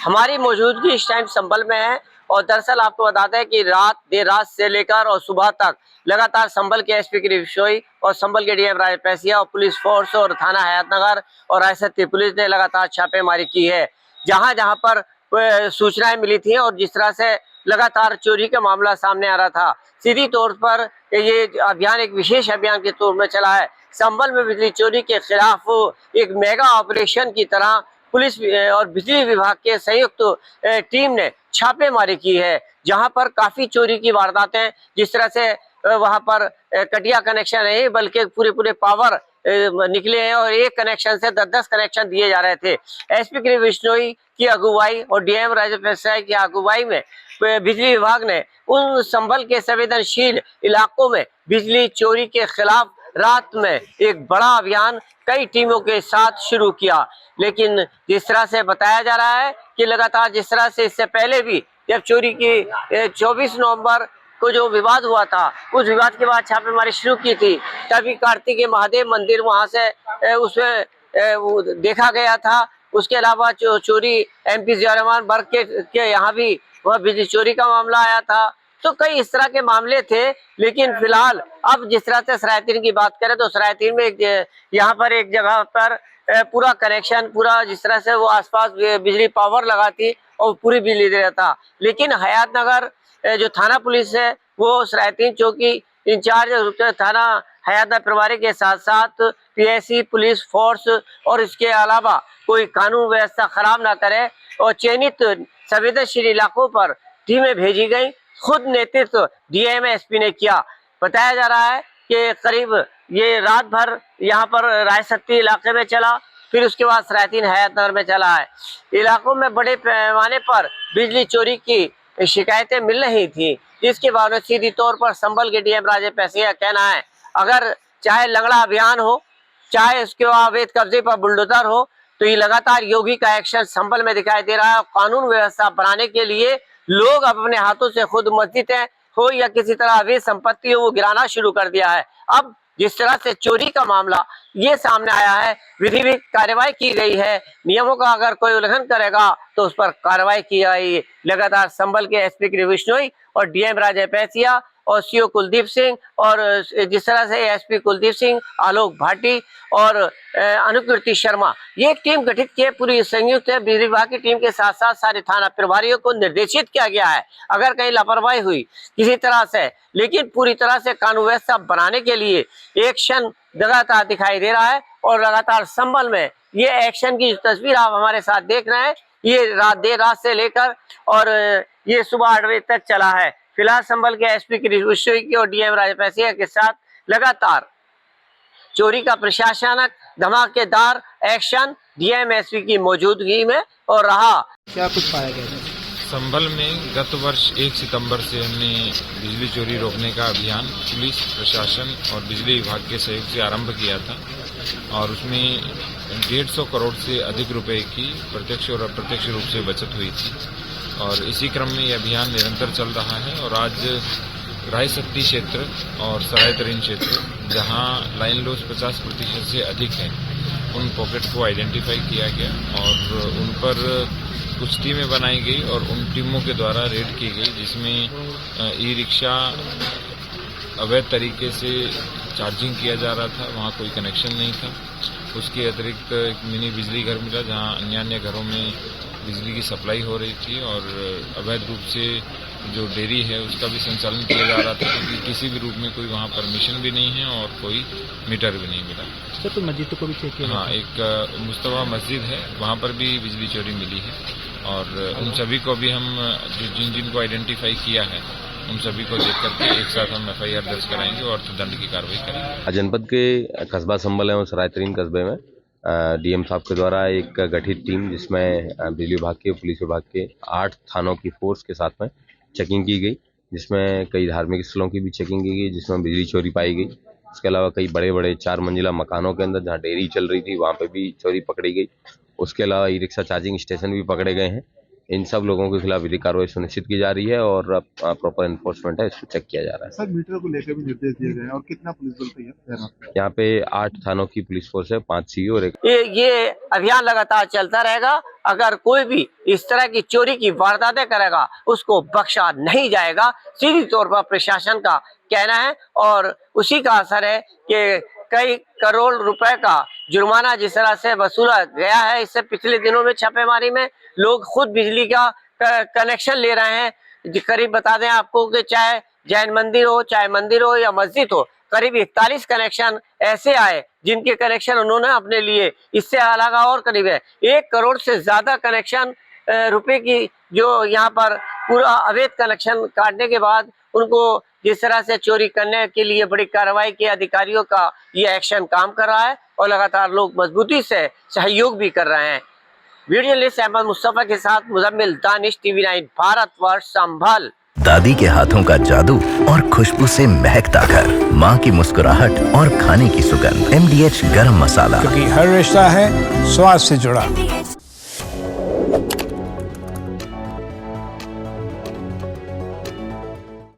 हमारी मौजूदगी इस टाइम संभल में है और दरअसल आपको बताते हैं कि देर रात से लेकर और सुबह तक लगातार संभल के एसपी गिरीश बिश्नोई और संभल के डीएम राजेश पैसिया और पुलिस फोर्स और थाना हयातनगर और रायसती पुलिस ने लगातार छापेमारी की है। जहां जहां पर सूचनाएं मिली थी और जिस तरह से लगातार चोरी का मामला सामने आ रहा था, सीधी तौर पर ये अभियान एक विशेष अभियान के तौर में चला है। संभल में बिजली चोरी के खिलाफ एक मेगा ऑपरेशन की तरह पुलिस और बिजली विभाग के संयुक्त टीम ने छापेमारी की है, जहां पर काफी चोरी की वारदातें, जिस तरह से वहां पर कटिया कनेक्शन नहीं बल्कि पूरे पावर निकले हैं और एक कनेक्शन से 10-10 कनेक्शन दिए जा रहे थे। एसपी गिरीश बिश्नोई की अगुवाई और डीएम राजेश पैसिया की अगुवाई में बिजली विभाग ने उन संभल के संवेदनशील इलाकों में बिजली चोरी के खिलाफ रात में एक बड़ा अभियान कई टीमों के साथ शुरू किया। लेकिन जिस तरह से बताया जा रहा है कि लगातार जिस तरह से इससे पहले भी जब चोरी की 24 नवंबर को जो विवाद हुआ था, उस विवाद के बाद छापेमारी शुरू की थी, तभी कार्तिकेय महादेव मंदिर वहां से उसमें देखा गया था। उसके अलावा चोरी एमपी जियारहमान बर्ग के यहाँ भी वह बिजली चोरी का मामला आया था। तो कई इस तरह के मामले थे। लेकिन फिलहाल अब जिस तरह से सरायतीन की बात करें तो सरायतीन में यहाँ पर एक जगह पर पूरा कनेक्शन पूरा जिस तरह से वो आसपास बिजली पावर लगाती और पूरी बिजली दे रहा था। लेकिन हयातनगर जो थाना पुलिस है वो सरायतीन चौकी इंचार्ज थाना हयातनगर प्रभारी के साथ साथ पीएससी पुलिस फोर्स और इसके अलावा कोई कानून व्यवस्था खराब ना करे और चयनित संवेदनशील इलाकों पर टीमें भेजी गई। खुद नेतृत्व डीएम एसपी ने किया। बताया जा रहा है कि करीब ये रात भर यहाँ पर रायसती इलाके में चला, फिर उसके बाद सरायतीन हयातनगर में चला है। इलाकों में बड़े पैमाने पर बिजली चोरी की शिकायतें मिल रही थी, जिसके बावजूद सीधी तौर पर संभल के डीएम राजेश पैसिया का कहना है, अगर चाहे लंगड़ा अभियान हो, चाहे उसके अवैध कब्जे पर बुलडोजर हो, तो ये लगातार योगी का एक्शन संभल में दिखाई दे रहा है। कानून व्यवस्था बनाने के लिए लोग अपने हाथों से खुद मस्जिदें हो या किसी तरह अवैध संपत्ति हो वो गिराना शुरू कर दिया है। अब जिस तरह से चोरी का मामला ये सामने आया है, विधिवत कार्रवाई की गई है। नियमों का अगर कोई उल्लंघन करेगा तो उस पर कार्रवाई की जाएगी। लगातार संभल के एसपी गिरीश बिश्नोई और डीएम राजेश पैसिया और सीओ कुलदीप सिंह और जिस तरह से एसपी कुलदीप सिंह, आलोक भाटी और अनुकृति शर्मा, ये एक टीम गठित की पूरी संयुक्त है। बिजली विभाग की टीम के साथ साथ सारे थाना प्रभारियों को निर्देशित किया गया है, अगर कहीं लापरवाही हुई किसी तरह से, लेकिन पूरी तरह से कानून व्यवस्था बनाने के लिए एक्शन लगातार दिखाई दे रहा है। और लगातार संभल में ये एक्शन की तस्वीर आप हमारे साथ देख रहे हैं, ये देर रात से लेकर और ये सुबह 8 बजे तक चला है। फिलहाल संभल के एसपी गिरीश बिश्नोई की और डीएम राजेश पैसिया के साथ लगातार चोरी का प्रशासनिक धमाकेदार एक्शन डीएम एसपी की मौजूदगी में और रहा। क्या कुछ पाया गया? संभल में गत वर्ष 1 सितंबर से हमने बिजली चोरी रोकने का अभियान पुलिस प्रशासन और बिजली विभाग के सहयोग से आरंभ किया था और उसमें 150 करोड़ से अधिक रुपए की प्रत्यक्ष और अप्रत्यक्ष रूप से बचत हुई थी। और इसी क्रम में ये अभियान निरंतर चल रहा है और आज रायसती क्षेत्र और सरायतरीन क्षेत्र, जहां लाइन लॉस 50% से अधिक है, उन पॉकेट को आइडेंटिफाई किया गया और उन पर कुछ टीमें बनाई गई और उन टीमों के द्वारा रेड की गई, जिसमें ई रिक्शा अवैध तरीके से चार्जिंग किया जा रहा था, वहाँ कोई कनेक्शन नहीं था। उसके अतिरिक्त एक मिनी बिजली घर मिला जहाँ अन्य घरों में बिजली की सप्लाई हो रही थी और अवैध रूप से जो डेयरी है उसका भी संचालन किया जा रहा था, क्योंकि किसी भी रूप में कोई वहाँ परमिशन भी नहीं है और कोई मीटर भी नहीं मिला। सर, तो मस्जिद को भी चेक किया? हाँ, एक मुस्तफा मस्जिद है, वहाँ पर भी बिजली चोरी मिली है और उन सभी को भी हम जिनको आइडेंटिफाई किया है उन सभी को देख करके एक साथ हम एफआईआर दर्ज कराएंगे और दंड की कार्रवाई करेंगे। जनपद के कस्बा संभल एवं सरायतरीन कस्बे में डीएम साहब के द्वारा एक गठित टीम, जिसमें बिजली विभाग के, पुलिस विभाग के 8 थानों की फोर्स के साथ में चेकिंग की गई, जिसमें कई धार्मिक स्थलों की भी चेकिंग की गई, जिसमें बिजली चोरी पाई गई। इसके अलावा कई बड़े बड़े 4 मंजिला मकानों के अंदर जहाँ डेयरी चल रही थी वहाँ पे भी चोरी पकड़ी गई। उसके अलावा ई रिक्शा चार्जिंग स्टेशन भी पकड़े गए हैं। इन सब लोगों के खिलाफ विधिक कार्रवाई सुनिश्चित की जा रही है और प्रॉपर एनफोर्समेंट है, इसको चेक किया जा रहा है। सर मीटर को लेकर भी निर्देश दिए गए हैं और कितना पुलिस बल तैयार है? यहाँ पे 8 थानों की पुलिस फोर्स है, 5 सीओ और 1 ये अभियान लगातार चलता रहेगा। अगर कोई भी इस तरह की चोरी की वारदातें करेगा उसको बख्शा नहीं जाएगा, सीधी तौर पर प्रशासन का कहना है। और उसी का असर है कि कई करोड़ रुपए का जुर्माना जिस तरह से वसूला गया है, इससे पिछले दिनों में छापेमारी में लोग खुद बिजली का कनेक्शन ले रहे हैं। करीब बता दें आपको कि चाहे जैन मंदिर हो, चाहे मंदिर हो या मस्जिद हो, करीब 41 कनेक्शन ऐसे आए जिनके कनेक्शन उन्होंने अपने लिए। इससे अलावा और करीब 1 करोड़ से ज्यादा कनेक्शन रुपए की जो यहाँ पर पूरा अवैध कनेक्शन काटने के बाद उनको जिस तरह से चोरी करने के लिए बड़ी कार्रवाई के अधिकारियों का ये एक्शन काम कर रहा है और लगातार लोग मजबूती से सहयोग भी कर रहे हैं। वीडियो जर्नलिस्ट अहमद मुस्तफा के साथ मुजम्मिल दानिश, TV9 भारतवर्ष, संभल। दादी के हाथों का जादू और खुशबू से महकता घर, माँ की मुस्कुराहट और खाने की सुगंध। MDH गरम मसाला, क्योंकि हर रिश्ता है स्वाद से जुड़ा।